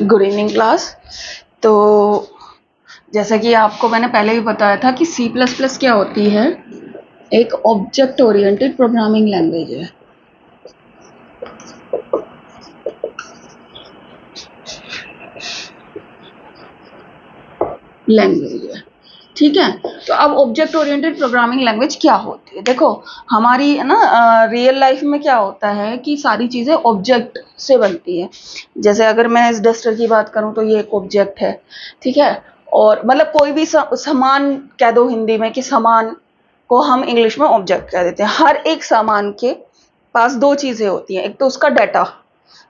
Good evening class. तो जैसा कि आपको मैंने पहले भी बताया था कि सी प्लस प्लस क्या होती है, एक ऑब्जेक्ट ओरिएंटेड प्रोग्रामिंग लैंग्वेज है। ठीक है। तो अब ऑब्जेक्ट ओरिएंटेड प्रोग्रामिंग लैंग्वेज क्या होती है? देखो, हमारी ना रियल लाइफ में क्या होता है कि सारी चीज़ें ऑब्जेक्ट से बनती है। जैसे अगर मैं इस डस्टर की बात करूं तो ये एक ऑब्जेक्ट है, ठीक है। और मतलब कोई भी सामान कह दो हिंदी में, कि सामान को हम इंग्लिश में ऑब्जेक्ट कह देते हैं। हर एक सामान के पास दो चीज़ें होती हैं, एक तो उसका डाटा,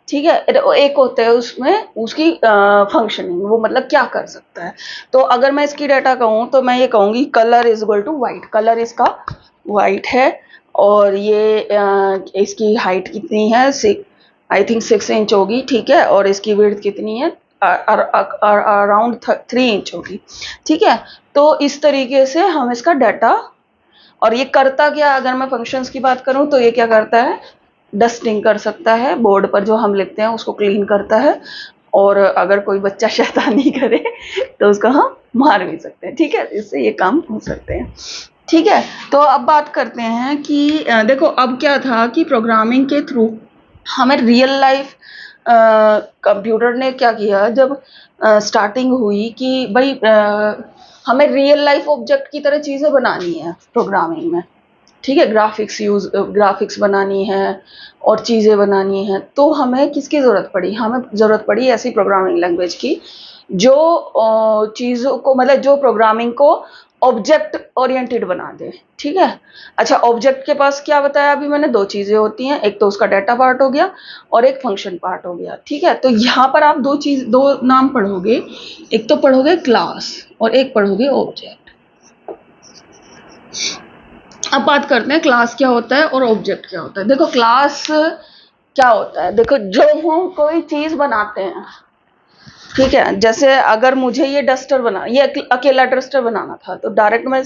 ठीक है, एक होता है उसमें उसकी फंक्शनिंग, वो मतलब क्या कर सकता है। तो अगर मैं इसकी डाटा कहूँ तो मैं ये कहूँगी colour is equal to white, colour इसका वाइट है। और ये इसकी हाइट कितनी है, आई थिंक 6 इंच होगी, ठीक है। और इसकी विड्थ कितनी है, अराउंड 3 इंच होगी, ठीक है। तो इस तरीके से हम इसका डाटा, और ये करता क्या, अगर मैं फंक्शंस की बात करूं तो ये क्या करता है, डस्टिंग कर सकता है, बोर्ड पर जो हम लिखते हैं उसको क्लीन करता है। और अगर कोई बच्चा शैतानी करे तो उसको हम मार भी सकते हैं, ठीक है। इससे ये काम हो सकते हैं, ठीक है। तो अब बात करते हैं कि देखो अब क्या था कि प्रोग्रामिंग के थ्रू हमें रियल लाइफ कंप्यूटर ने क्या किया जब स्टार्टिंग हुई कि भाई हमें रियल लाइफ ऑब्जेक्ट की तरह चीज़ें बनानी है प्रोग्रामिंग में, ठीक है। ग्राफिक्स बनानी है और चीज़ें बनानी है, तो हमें किसकी ज़रूरत पड़ी, हमें ज़रूरत पड़ी ऐसी प्रोग्रामिंग लैंग्वेज की जो चीज़ों को, मतलब जो प्रोग्रामिंग को ऑब्जेक्ट ओरिएंटेड बना दे, ठीक है। अच्छा, ऑब्जेक्ट के पास क्या बताया अभी मैंने, दो चीज़ें होती हैं, एक तो उसका डाटा पार्ट हो गया और एक फंक्शन पार्ट हो गया, ठीक है। तो यहाँ पर आप दो नाम पढ़ोगे, एक तो पढ़ोगे क्लास और एक पढ़ोगे ऑब्जेक्ट। अब बात करते हैं क्लास क्या होता है और ऑब्जेक्ट क्या होता है। देखो, क्लास क्या होता है, देखो जो हम कोई चीज बनाते हैं, ठीक है। जैसे अगर मुझे ये डस्टर बना, ये अकेला डस्टर बनाना था तो डायरेक्ट मैं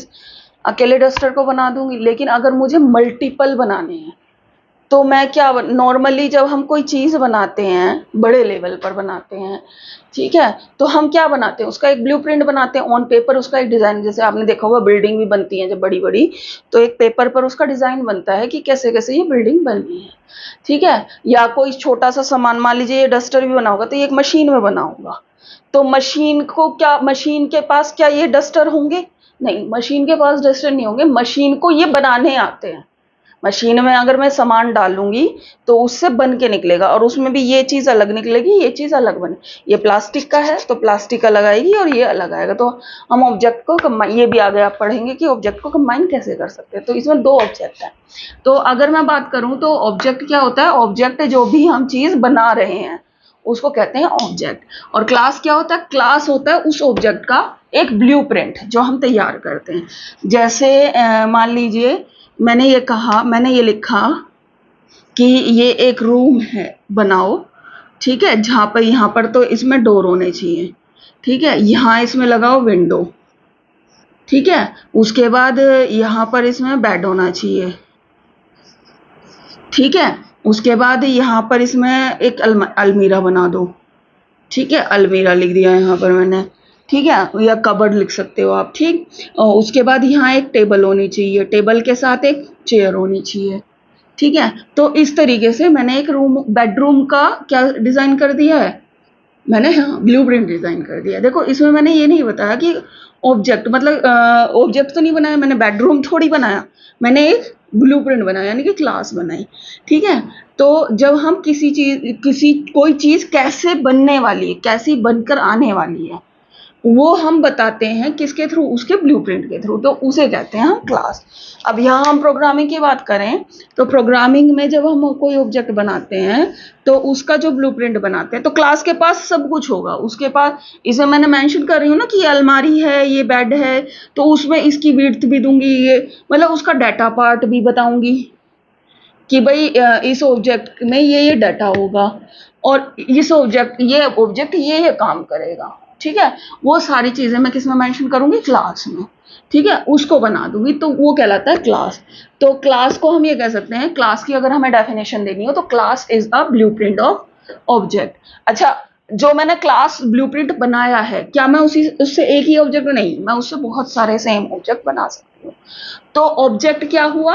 अकेले डस्टर को बना दूंगी। लेकिन अगर मुझे मल्टीपल बनाने हैं तो मैं क्या, नॉर्मली जब हम कोई चीज़ बनाते हैं, बड़े लेवल पर बनाते हैं, ठीक है, तो हम क्या बनाते हैं, उसका एक ब्लूप्रिंट बनाते हैं ऑन पेपर, उसका एक डिज़ाइन। जैसे आपने देखा होगा बिल्डिंग भी बनती है जब बड़ी बड़ी, तो एक पेपर पर उसका डिज़ाइन बनता है कि कैसे कैसे ये बिल्डिंग बननी है, ठीक है। या कोई छोटा सा सामान, मान लीजिए ये डस्टर भी बना होगा तो ये एक मशीन में बना होगा। तो मशीन को क्या, मशीन के पास क्या ये डस्टर होंगे? नहीं, मशीन के पास डस्टर नहीं होंगे, मशीन को ये बनाने आते हैं। मशीन में अगर मैं सामान डालूंगी तो उससे बन के निकलेगा, और उसमें भी ये चीज़ अलग निकलेगी, ये चीज़ अलग बने। ये प्लास्टिक का है तो प्लास्टिक अलग आएगी और ये अलग आएगा। तो हम ऑब्जेक्ट को कंबाइन, ये भी आगे आप पढ़ेंगे कि ऑब्जेक्ट को कंबाइन कैसे कर सकते हैं। तो इसमें दो ऑब्जेक्ट है। तो अगर मैं बात करूं तो ऑब्जेक्ट क्या होता है, ऑब्जेक्ट जो भी हम चीज़ बना रहे हैं उसको कहते हैं ऑब्जेक्ट। और क्लास क्या होता है, क्लास होता है उस ऑब्जेक्ट का एक ब्लूप्रिंट जो हम तैयार करते हैं। जैसे मान लीजिए मैंने ये कहा, मैंने ये लिखा कि ये एक रूम है, बनाओ, ठीक है, जहाँ पर, यहाँ पर तो इसमें डोर होने चाहिए, ठीक है। यहाँ इसमें लगाओ विंडो, ठीक है। उसके बाद यहाँ पर इसमें बेड होना चाहिए, ठीक है। उसके बाद यहाँ पर इसमें एक अलमीरा बना दो, ठीक है। अलमीरा लिख दिया यहाँ पर मैंने, ठीक है, या कबर्ड लिख सकते हो आप, ठीक। और उसके बाद यहाँ एक टेबल होनी चाहिए, टेबल के साथ एक चेयर होनी चाहिए, ठीक है। तो इस तरीके से मैंने एक रूम, बेडरूम का क्या डिज़ाइन कर दिया है, मैंने, हाँ, ब्लूप्रिंट डिज़ाइन कर दिया। देखो, इसमें मैंने ये नहीं बताया कि ऑब्जेक्ट, मतलब ऑब्जेक्ट तो नहीं बनाया मैंने, बेडरूम थोड़ी बनाया, मैंने एक ब्लूप्रिंट बनाया, यानी कि क्लास बनाई, ठीक है। तो जब हम कोई चीज़ कैसे बनने वाली है, कैसी बनकर आने वाली है, वो हम बताते हैं किसके थ्रू, उसके ब्लूप्रिंट के थ्रू, तो उसे कहते हैं हम क्लास। अब यहाँ हम प्रोग्रामिंग की बात करें तो प्रोग्रामिंग में जब हम कोई ऑब्जेक्ट बनाते हैं तो उसका जो ब्लूप्रिंट बनाते हैं, तो क्लास के पास सब कुछ होगा, उसके पास, इसे मैंने मेंशन कर रही हूँ ना कि ये अलमारी है, ये बेड है, तो उसमें इसकी विड्थ भी दूंगी, ये मतलब उसका डाटा पार्ट भी बताऊंगी कि भाई इस ऑब्जेक्ट में ये डाटा होगा, और इस ऑब्जेक्ट, ये काम करेगा, ठीक है। वो सारी चीजें मैं किस में मेंशन करूंगी, क्लास में, ठीक है। उसको बना दूंगी तो वो कहलाता है क्लास। तो क्लास को हम ये कह सकते हैं, क्लास की अगर हमें डेफिनेशन देनी हो तो class is a blueprint of object. अच्छा, जो मैंने क्लास ब्लूप्रिंट बनाया है, क्या मैं उससे एक ही ऑब्जेक्ट नहीं, मैं उससे बहुत सारे सेम ऑब्जेक्ट बना सकती हूँ। तो ऑब्जेक्ट क्या हुआ?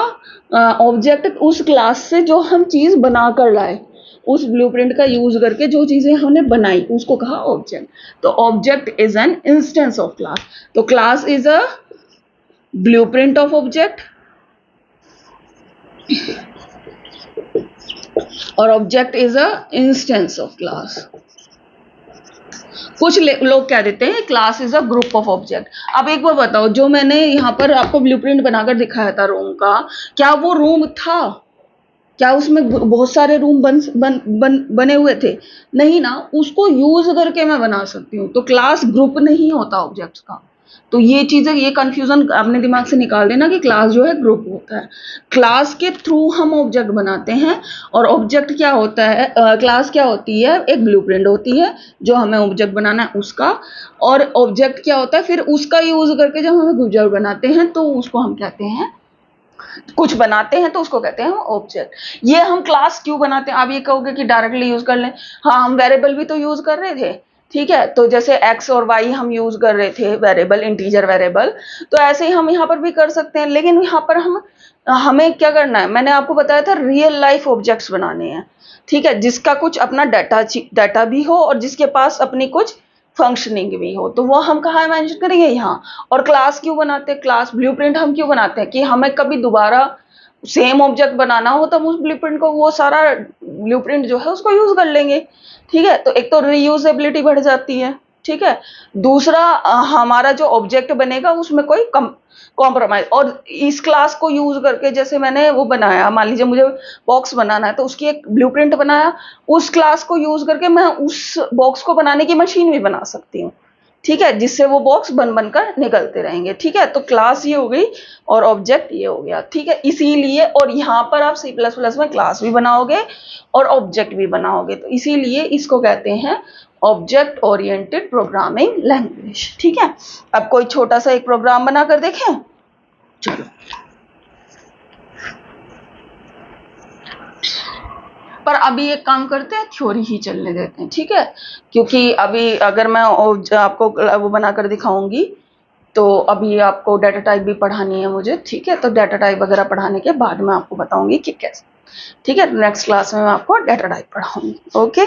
ऑब्जेक्ट उस क्लास से जो हम चीज बना कर लाए, उस ब्लूप्रिंट का यूज करके जो चीजें हमने बनाई उसको कहा ऑब्जेक्ट। तो object is an instance of class. तो class is a blueprint of object और object is an instance of class. कुछ लोग कह देते हैं class is a group of object. अब एक बार बताओ, जो मैंने यहाँ पर आपको ब्लूप्रिंट बनाकर दिखाया था रूम का, क्या वो रूम था? क्या उसमें बहुत सारे रूम बने हुए थे? नहीं ना, उसको यूज करके मैं बना सकती हूँ। तो क्लास ग्रुप नहीं होता ऑब्जेक्ट्स का। तो ये चीजें, ये कंफ्यूजन अपने दिमाग से निकाल देना कि क्लास जो है ग्रुप होता है। क्लास के थ्रू हम ऑब्जेक्ट बनाते हैं। और ऑब्जेक्ट क्या होता है, क्लास क्या होती है? एक ब्लूप्रिंट होती है जो हमें ऑब्जेक्ट बनाना है उसका। और ऑब्जेक्ट क्या होता है? फिर उसका यूज करके जब हमें ऑब्जेक्ट बनाते हैं तो उसको हम कहते हैं, कुछ बनाते हैं तो उसको कहते हैं ऑब्जेक्ट। ये हम क्लास क्यों बनाते हैं? आप ये कहोगे कि डायरेक्टली यूज कर लें। हाँ, हम वेरिएबल भी तो यूज कर रहे थे, ठीक है। तो जैसे एक्स और वाई हम यूज कर रहे थे, वेरिएबल, इंटीजर वेरिएबल, तो ऐसे ही हम यहाँ पर भी कर सकते हैं। लेकिन यहाँ पर हमें क्या करना है? मैंने आपको बताया था रियल लाइफ ऑब्जेक्ट्स बनाने हैं, ठीक है, जिसका कुछ अपना डाटा भी हो और जिसके पास अपनी कुछ फंक्शनिंग भी हो। तो वो हम कहाँ मेंशन करेंगे? यहाँ। और क्लास क्यों बनाते हैं? क्लास ब्लूप्रिंट हम क्यों बनाते हैं? कि हमें कभी दोबारा सेम ऑब्जेक्ट बनाना हो तब उस ब्लूप्रिंट को, वो सारा ब्लूप्रिंट जो है उसको यूज कर लेंगे, ठीक है। तो एक तो रीयूजेबिलिटी बढ़ जाती है, ठीक है। दूसरा, हमारा जो ऑब्जेक्ट बनेगा उसमें कोई कॉम्प्रोमाइज। और इस क्लास को यूज करके, जैसे मैंने वो बनाया, मान लीजिए मुझे बॉक्स बनाना है तो उसकी एक ब्लूप्रिंट बनाया, उस क्लास को यूज करके मैं उस बॉक्स को बनाने की मशीन भी बना सकती हूँ, ठीक है, जिससे वो बॉक्स बन बनकर निकलते रहेंगे, ठीक है। तो क्लास ये हो गई और ऑब्जेक्ट ये हो गया, ठीक है। इसीलिए, और यहाँ पर आप C++ में क्लास भी बनाओगे और ऑब्जेक्ट भी बनाओगे, तो इसीलिए इसको कहते हैं ऑब्जेक्ट ओरिएंटेड प्रोग्रामिंग लैंग्वेज, ठीक है। अब कोई छोटा सा एक प्रोग्राम बनाकर देखें, चलो। पर अभी एक काम करते हैं, थ्योरी ही चलने देते हैं, ठीक है। क्योंकि अभी अगर मैं आपको वो बनाकर दिखाऊंगी तो अभी आपको डाटा टाइप भी पढ़ानी है मुझे, ठीक है। तो डाटा टाइप वगैरह पढ़ाने के बाद मैं आपको बताऊंगी कि कैसे, ठीक है। नेक्स्ट क्लास में मैं आपको डाटा टाइप पढ़ाऊंगी, ओके।